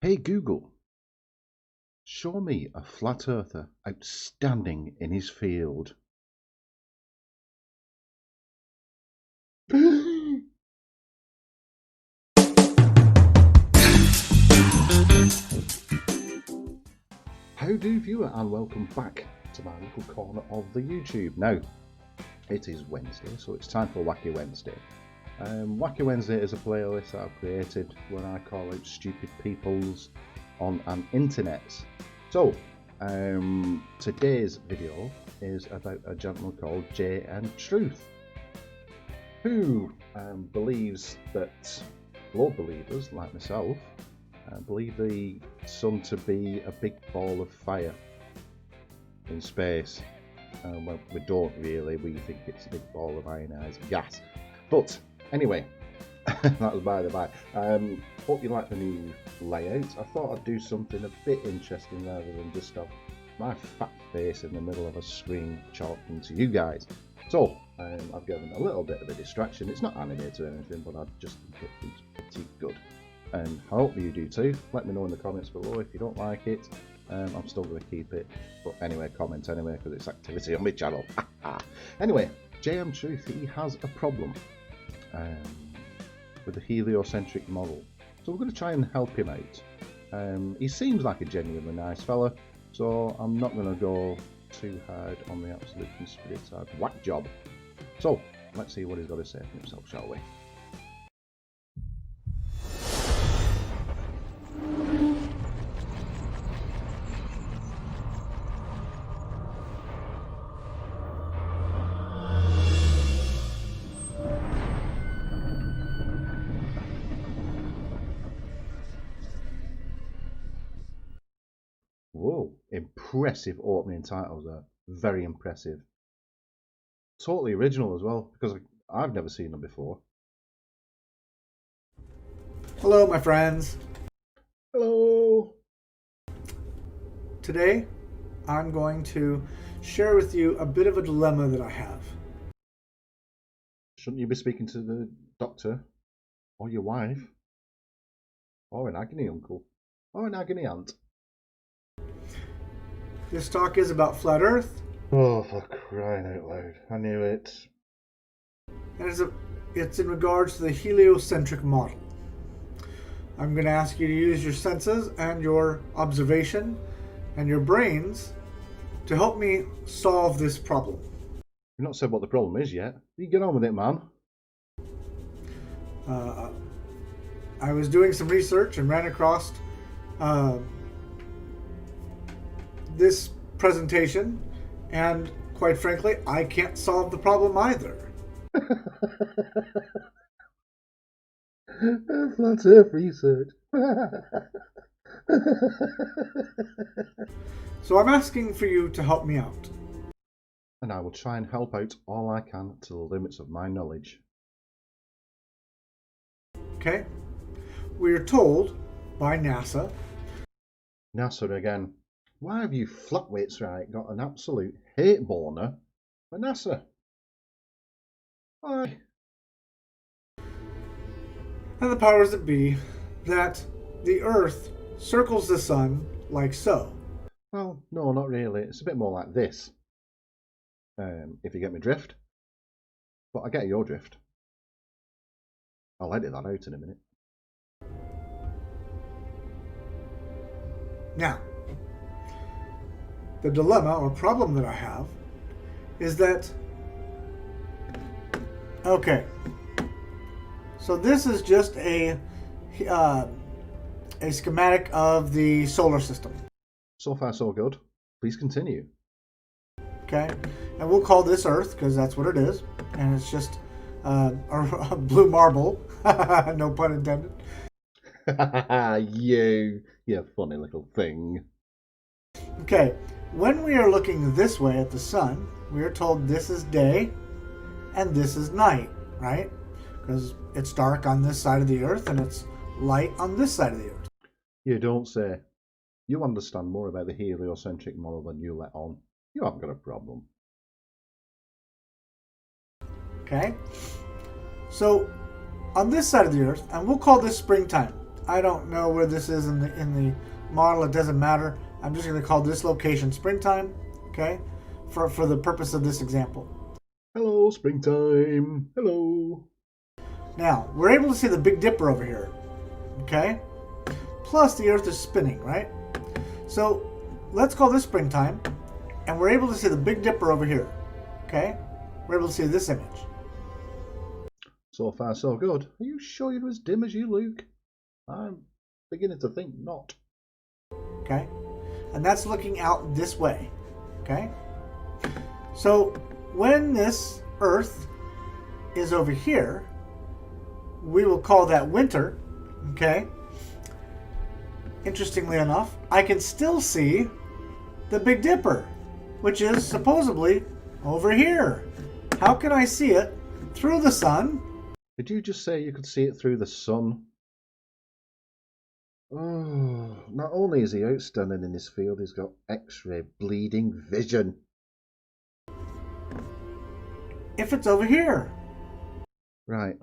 Hey Google, show me a flat earther outstanding in his field. Howdo viewer, and welcome back to my little corner of the YouTube. Now, it is Wednesday, so it's time for Wacky Wednesday. Wacky Wednesday is a playlist that I've created where I call out stupid peoples on an internet. So, today's video is about a gentleman called J.M. Truth, who believes that flawed believers like myself believe the sun to be a big ball of fire in space. Well, we don't really, we think it's a big ball of ionized gas. But anyway, that was by the by. Hope you like the new layout. I thought I'd do something a bit interesting rather than just have my fat face in the middle of a screen talking to you guys. So I've given a little bit of a distraction. It's not animated or anything, but I just think it's pretty good. And I hope you do too. Let me know in the comments below if you don't like it. I'm still going to keep it, but anyway, comment anyway, because it's activity on my channel. Anyway, J.M. Truth, he has a problem with the heliocentric model, so we're going to try and help him out. He seems like a genuinely nice fella, so I'm not going to go too hard on the absolute conspirator whack job. So let's see what he's got to say for himself, shall we? Whoa, impressive opening titles there. Very impressive. Totally original as well, because I've never seen them before. Hello, my friends. Hello. Today, I'm going to share with you a bit of a dilemma that I have. Shouldn't you be speaking to the doctor, or your wife, or an agony uncle, or an agony aunt? This talk is about flat Earth. Oh, for crying out loud. I knew it. And it's in regards to the heliocentric model. I'm going to ask you to use your senses and your observation and your brains to help me solve this problem. You've not said what the problem is yet. You get on with it, man. I was doing some research and ran across this presentation, and quite frankly, I can't solve the problem either. Flat Earth research. So I'm asking for you to help me out. And I will try and help out all I can to the limits of my knowledge. Okay? We are told by NASA. NASA again. Why have you flatweights right got an absolute hate boner for NASA? Why? And the powers that be, that the Earth circles the Sun like so. Well, no, not really. It's a bit more like this. If you get my drift. But I get your drift. I'll edit that out in a minute. Now, the dilemma or problem that I have is that, okay, so this is just a schematic of the solar system. So far, so good. Please continue. Okay, and we'll call this Earth because that's what it is, and it's just a blue marble, no pun intended. You funny little thing. Okay, when we are looking this way at the sun, we are told this is day and this is night, right? Because it's dark on this side of the Earth and it's light on this side of the Earth. You don't say. You understand more about the heliocentric model than you let on. You haven't got a problem. Okay, so on this side of the Earth, and we'll call this springtime. I don't know where this is in the model. It doesn't matter. I'm just going to call this location springtime, okay, for the purpose of this example. Hello, springtime. Hello. Now, we're able to see the Big Dipper over here, okay? Plus the Earth is spinning, right? So let's call this springtime, and we're able to see the Big Dipper over here, okay? We're able to see this image. So far, so good. Are you sure you're as dim as you look? I'm beginning to think not. Okay? And that's looking out this way, okay? So when this Earth is over here, we will call that winter, okay? Interestingly enough, I can still see the Big Dipper, which is supposedly over here. How can I see it through the sun? Did you just say you could see it through the sun? Oh, not only is he outstanding in his field, he's got X-ray bleeding vision. If it's over here. Right.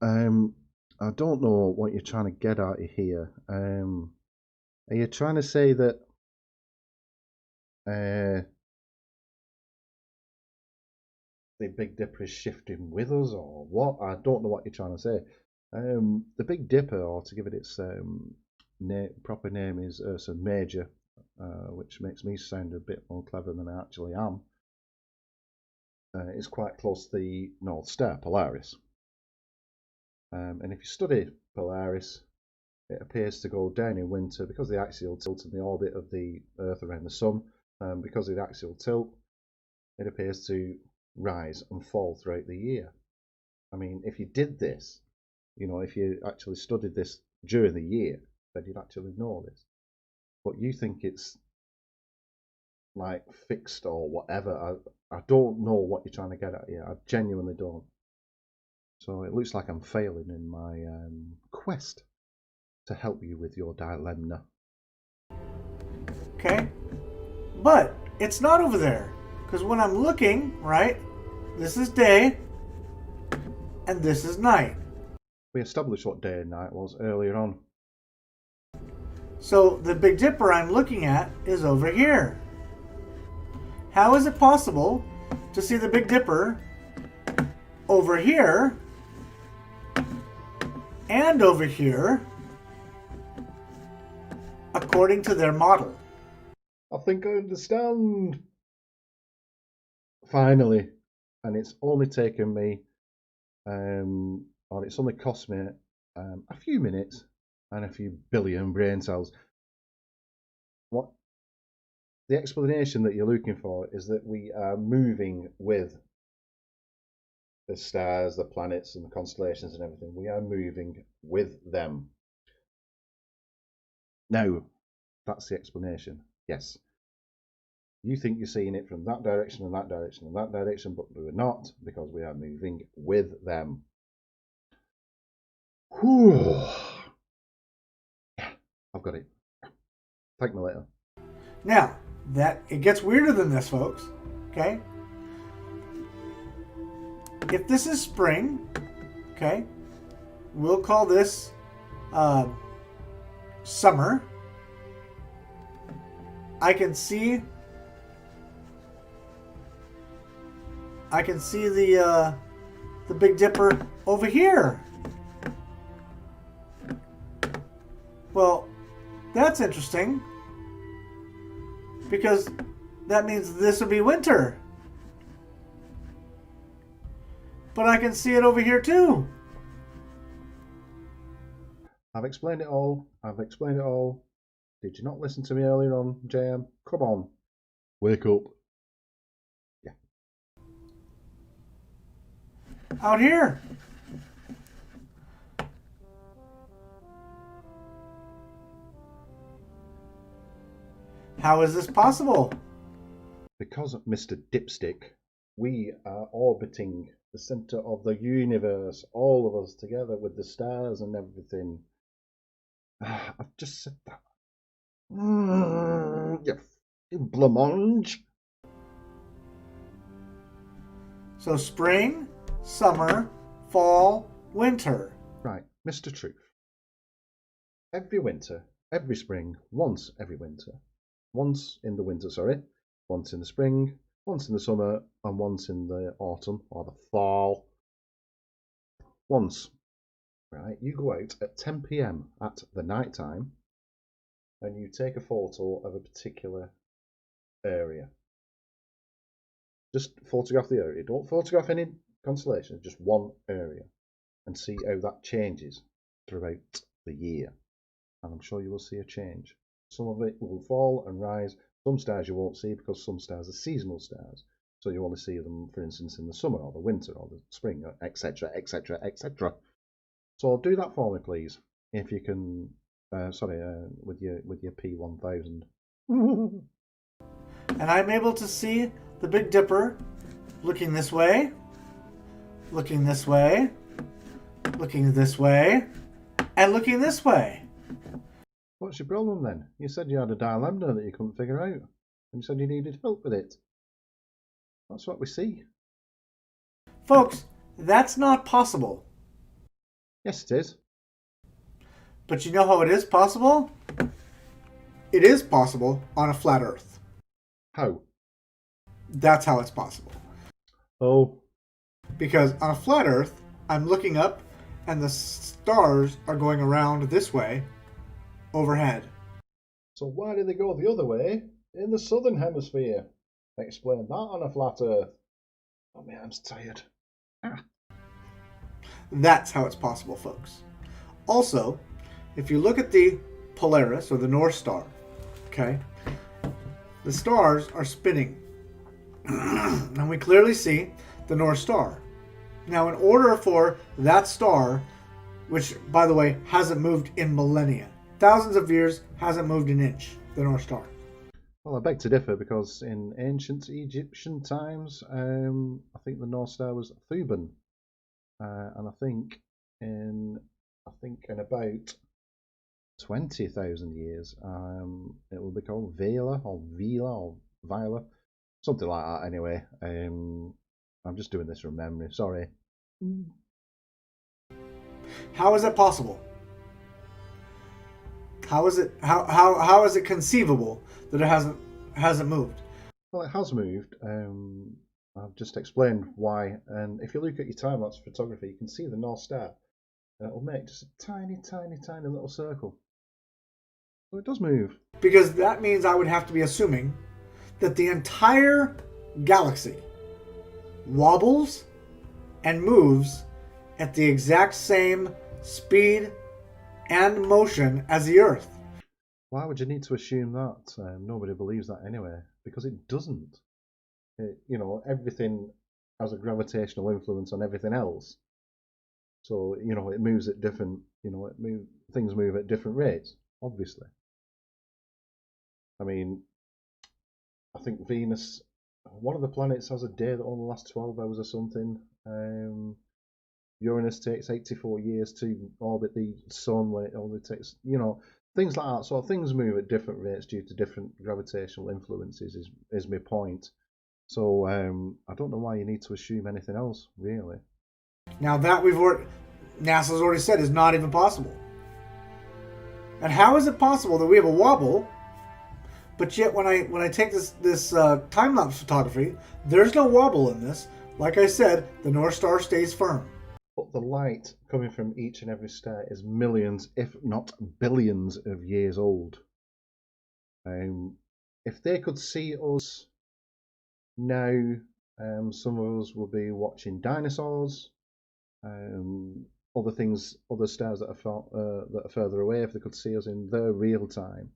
I don't know what you're trying to get at here. Are you trying to say that the Big Dipper is shifting with us, or what? I don't know what you're trying to say. The Big Dipper, or to give it its proper name, is Ursa Major, which makes me sound a bit more clever than I actually am. It's quite close to the North Star, Polaris. And if you study Polaris, it appears to go down in winter because of the axial tilt and the orbit of the Earth around the Sun. Because of the axial tilt, it appears to rise and fall throughout the year. I mean, if you did this, you know, if you actually studied this during the year, then you'd actually know this. But you think it's like fixed or whatever. I don't know what you're trying to get at here. I genuinely don't. So it looks like I'm failing in my quest to help you with your dilemma. Okay. But it's not over there. Because when I'm looking, right, this is day and this is night. We established what day and night was earlier on. So the Big Dipper I'm looking at is over here. How is it possible to see the Big Dipper over here and over here according to their model? I think I understand. Finally. And it's only taken me, or it's only cost me a few minutes and a few billion brain cells. What the explanation that you're looking for is that we are moving with the stars, the planets, and the constellations and everything. We are moving with them. Now, that's the explanation. Yes. You think you're seeing it from that direction and that direction and that direction, but we're not, because we are moving with them. Whew. I've got it. Thank me later. Now, it gets weirder than this, folks. Okay? If this is spring, okay, we'll call this summer. I can see the Big Dipper over here. Well, that's interesting, because that means this would be winter. But I can see it over here too. I've explained it all. Did you not listen to me earlier on, JM? Come on. Wake up. Yeah. Out here. How is this possible? Because of Mr. Dipstick, we are orbiting the center of the universe, all of us together with the stars and everything. I've just said that. You f***ing blancmange. So spring, summer, fall, winter. Right, Mr. Truth. every winter, every spring, once every winter. Once in the winter, sorry. Once in the spring, once in the summer, and once in the autumn or the fall. Once, right, you go out at 10 p.m. at the night time and you take a photo of a particular area. Just photograph the area. Don't photograph any constellations, just one area, and see how that changes throughout the year. And I'm sure you will see a change. Some of it will fall and rise. Some stars you won't see because some stars are seasonal stars. So you only see them, for instance, in the summer or the winter or the spring, etc., etc., etc. So do that for me, please, if you can. With your P1000. And I'm able to see the Big Dipper looking this way, looking this way, looking this way, and looking this way. What's your problem then? You said you had a dilemma that you couldn't figure out, and you said you needed help with it. That's what we see. Folks, that's not possible. Yes, it is. But you know how it is possible? It is possible on a flat Earth. How? That's how it's possible. Oh. Because on a flat Earth, I'm looking up and the stars are going around this way overhead. So why did they go the other way in the southern hemisphere? Explain that on a flat Earth. Oh, my arm's tired. That's how it's possible, folks. Also, if you look at the Polaris, or the North Star, okay, the stars are spinning. And we clearly see the North Star. Now, in order for that star, which, by the way, hasn't moved in millennia, thousands of years, hasn't moved an inch, the North Star. Well, I beg to differ, because in ancient Egyptian times, I think the North Star was Thuban. And I think in about 20,000 years, it will be called Vela or Vila or Vila, something like that. Anyway, I'm just doing this from memory. Sorry. How is it possible? How is it conceivable that it hasn't moved? Well, it has moved. I've just explained why. And if you look at your time-lapse photography, you can see the North Star. And it'll make just a tiny, tiny, tiny little circle. So it does move. Because that means I would have to be assuming that the entire galaxy wobbles and moves at the exact same speed and motion as the Earth. Why would you need to assume that? Nobody believes that anyway, because it doesn't. Everything has a gravitational influence on everything else. So, it moves at different, things move at different rates, obviously. I mean, I think Venus, one of the planets has a day that only lasts 12 hours or something. Uranus takes 84 years to orbit the sun when it only takes, things like that. So things move at different rates due to different gravitational influences is my point. So I don't know why you need to assume anything else, really. Now that NASA's already said is not even possible. And how is it possible that we have a wobble, but yet when I take this time-lapse photography, there's no wobble in this. Like I said, the North Star stays firm. But the light coming from each and every star is millions, if not billions, of years old. If they could see us now, some of us will be watching dinosaurs, other stars that are further away. If they could see us in their real time,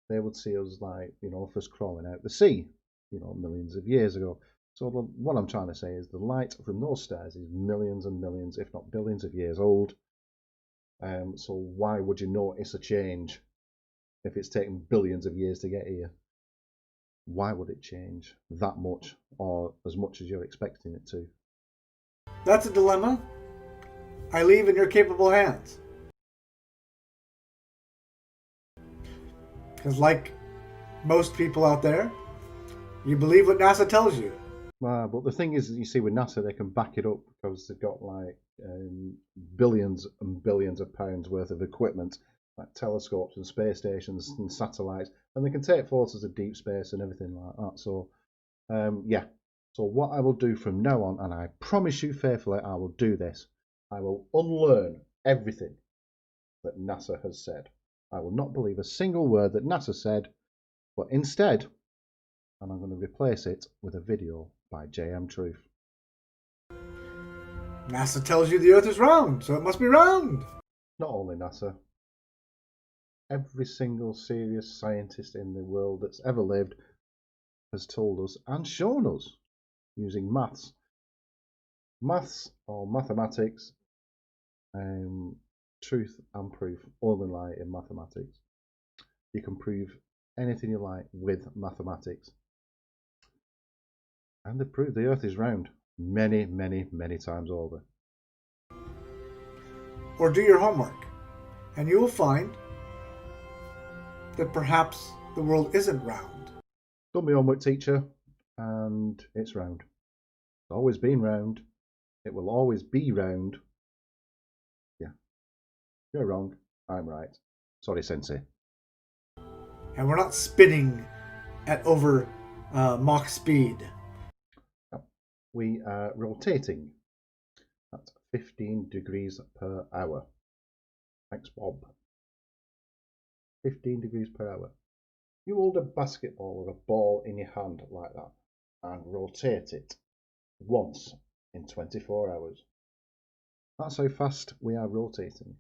they would see us like first crawling out the sea, millions of years ago. So what I'm trying to say is the light from those stars is millions and millions, if not billions, of years old. So why would you notice a change if it's taken billions of years to get here? Why would it change that much, or as much as you're expecting it to? That's a dilemma I leave in your capable hands. Because like most people out there, you believe what NASA tells you. But the thing is, you see, with NASA, they can back it up because they've got like billions and billions of pounds worth of equipment like telescopes and space stations and satellites, and they can take photos of deep space and everything like that. So, yeah. So what I will do from now on, and I promise you faithfully, I will do this. I will unlearn everything that NASA has said. I will not believe a single word that NASA said, but instead, and I'm going to replace it with a video by JM Truth. NASA tells you the Earth is round, so it must be round. Not only NASA, every single serious scientist in the world that's ever lived has told us and shown us using maths or mathematics, truth and proof only lie in mathematics. You can prove anything you like with mathematics. And they've proved the Earth is round many, many, many times over. Or do your homework, and you will find that perhaps the world isn't round. Done my homework, teacher, and it's round. It's always been round. It will always be round. Yeah. You're wrong. I'm right. Sorry, Sensei. And we're not spinning at over Mach speed. No. We are rotating at 15 degrees per hour. Thanks, Bob. 15 degrees per hour. You hold a basketball or a ball in your hand like that and rotate it once in 24 hours. That's how fast we are rotating.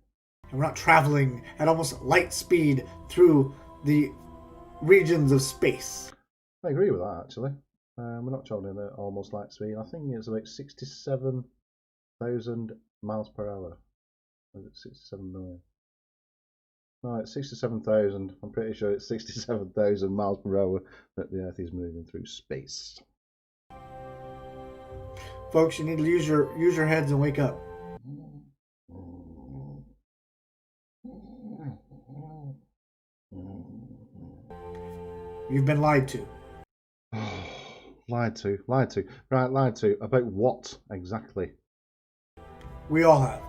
And we're not traveling at almost light speed through the regions of space. I agree with that, actually. We're not traveling at almost light speed. I think it's about 67,000 miles per hour. Or is it 67 million? No, it's 67,000. I'm pretty sure it's 67,000 miles per hour that the Earth is moving through space. Folks, you need to use your heads and wake up. You've been lied to. Lied to. Right, lied to. About what exactly? We all have.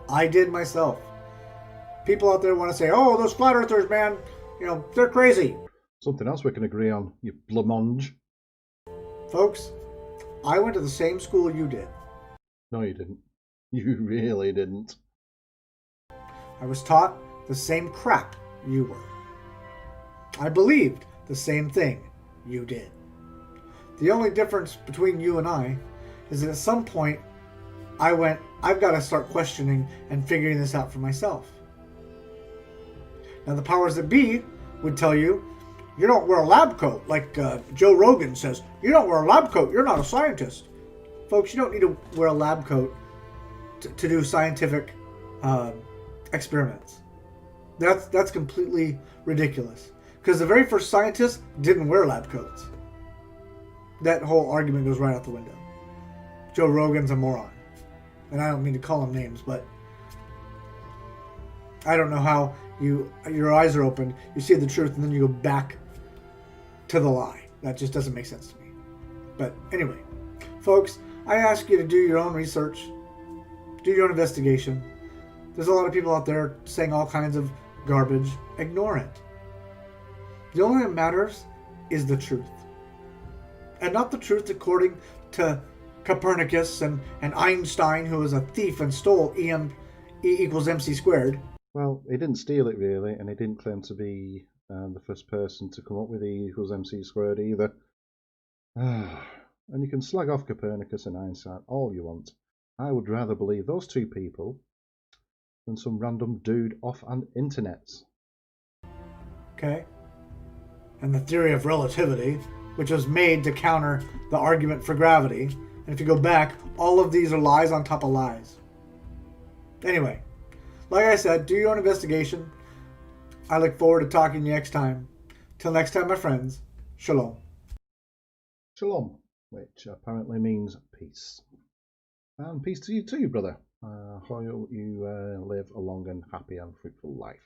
I did myself. People out there want to say, oh, those flat earthers, man, they're crazy. Something else we can agree on, you blamonge. Folks, I went to the same school you did. No, you didn't. You really didn't. I was taught the same crap you were. I believed the same thing you did. The only difference between you and I is that at some point I went, I've got to start questioning and figuring this out for myself. Now the powers that be would tell you, you don't wear a lab coat, like Joe Rogan says, you don't wear a lab coat, you're not a scientist. Folks, you don't need to wear a lab coat to do scientific experiments. That's completely ridiculous. Because the very first scientists didn't wear lab coats. That whole argument goes right out the window. Joe Rogan's a moron. And I don't mean to call him names, but I don't know how your eyes are open, you see the truth, and then you go back to the lie. That just doesn't make sense to me. But anyway, folks, I ask you to do your own research, do your own investigation. There's a lot of people out there saying all kinds of garbage. Ignore it. The only thing that matters is the truth. And not the truth according to Copernicus and Einstein, who was a thief and stole E equals MC squared. Well, he didn't steal it really, and he didn't claim to be the first person to come up with E equals MC squared either. And you can slag off Copernicus and Einstein all you want. I would rather believe those two people than some random dude off an internet. Okay. And the theory of relativity, which was made to counter the argument for gravity. And if you go back, all of these are lies on top of lies. Anyway, like I said, do your own investigation. I look forward to talking to you next time. Till next time, my friends, shalom. Shalom, which apparently means peace. And peace to you too, brother. Hope you live a long and happy and fruitful life.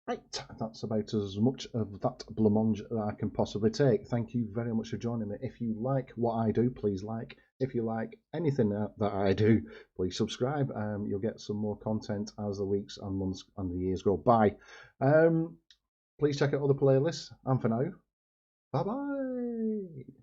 Right, that's about as much of that blamonge that I can possibly take. Thank you very much for joining me. If you like what I do, please like. If you like anything that I do, please subscribe. You'll get some more content as the weeks and months and the years go by. Please check out other playlists. And for now, bye bye.